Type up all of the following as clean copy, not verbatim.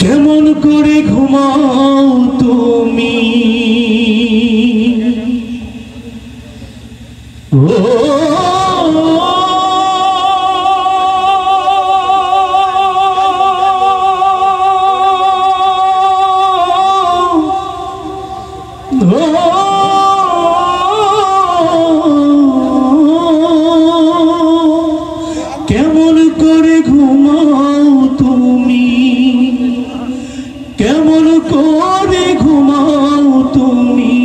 কেমন করে ঘুমাও তুমি কেমন করে ঘুমাও তুমি কেমন করে ঘুমাও তুমি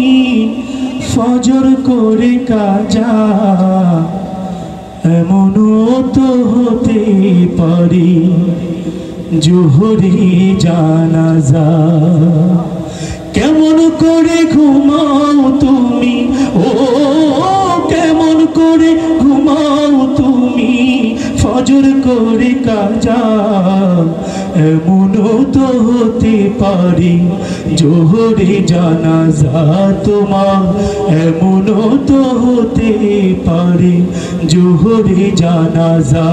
ফজর করে কাজা এমনও তো হতে পারে জোহরে জানাজা কেমন করে ঘুমাও তুমি ও কেমন করে ঘুমাও তুমি ফজর করে কাজা এমনও তো হতে পারে জোহরে জানাজা তোমার এমনও তো হতে পারে জোহরে জানাজা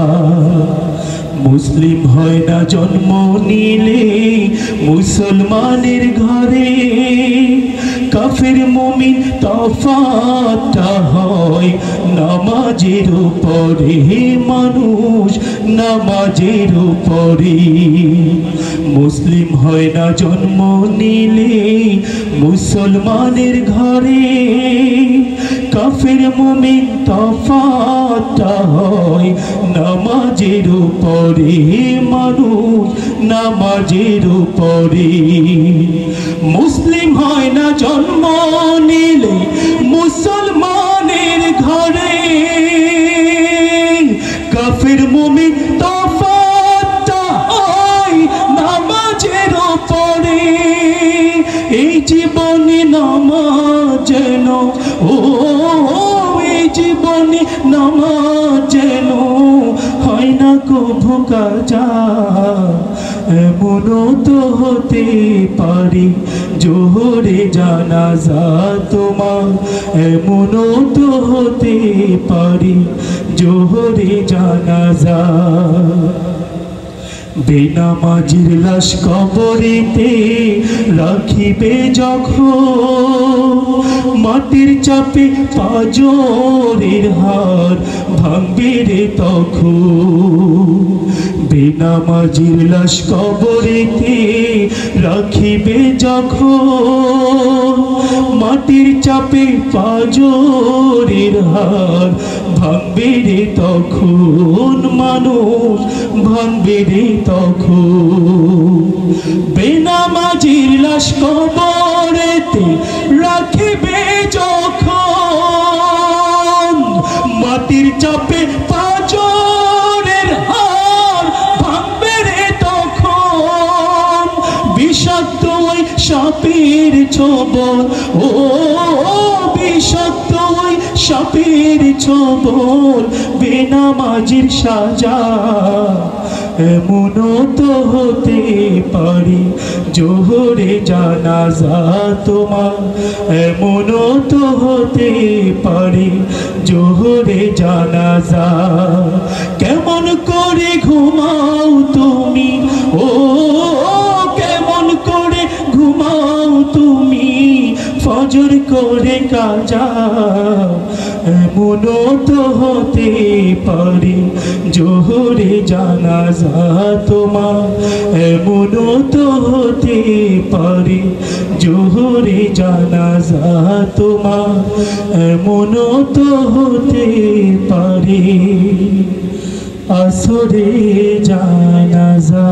মুসলিম হয় না জন্ম নিলে মুসলমানের ঘরে কাফের মুমিন তফাতটা হয় নামাজের উপরে মানুষ নামাজের উপরে মুসলিম হয় না জন্ম নিলে মুসলমানের ঘরে কাফের মুমিন তফাতটা হয় নামাজের উপরে মানুষ নামাজের উপরে মুসলিম হয় না জন্ম নিলে মুসলমানের ঘরে কাফের মুমিন তফাতটা হয় নামাজের উপরে এই জীবনে নামাজ যেন ও এই জীবনে নামাজ যেন হয় না কভু কাজা এমনও তো হতে পারে জোহরে জানাজা তোমার এমনও তো হতে পারে জোহরে জানাজা বেনামাজির লাশ কবরেতে রাখিবে যখন মাটির চাপে পাজরের হার ভাঙবে রে তখন বেনামাজির লাশ কবরেতে রাখিবে যখন মাটির চাপে পাজরের হার ভাঙবে রে তখন মানুষ ভাঙবে রে তখন বেনামাজির লাশ কবরেতে রাখিবে যখন মাটির চাপে পাজরের হার ভাঙবে রে তখন বিষাক্ত ওই সাপের ছোবল ও বিষাক্ত ওই সাপের ছোবল বেনামাজির সাজা এমনও তো হতে পারে জোহরে জানাজা তোমার এমনও তো হতে পারে জোহরে জানাজা কেমন করে ঘুমাও তুমি ও কেমন করে ঘুমাও তুমি ফজর করে কাজা এমনও তো হতে পারে জোহরে জানাজা তোমার এমনও তো হতে পারে জোহরে জানাজা তোমার এমনও তো হতে পারে আসরে জানাজা।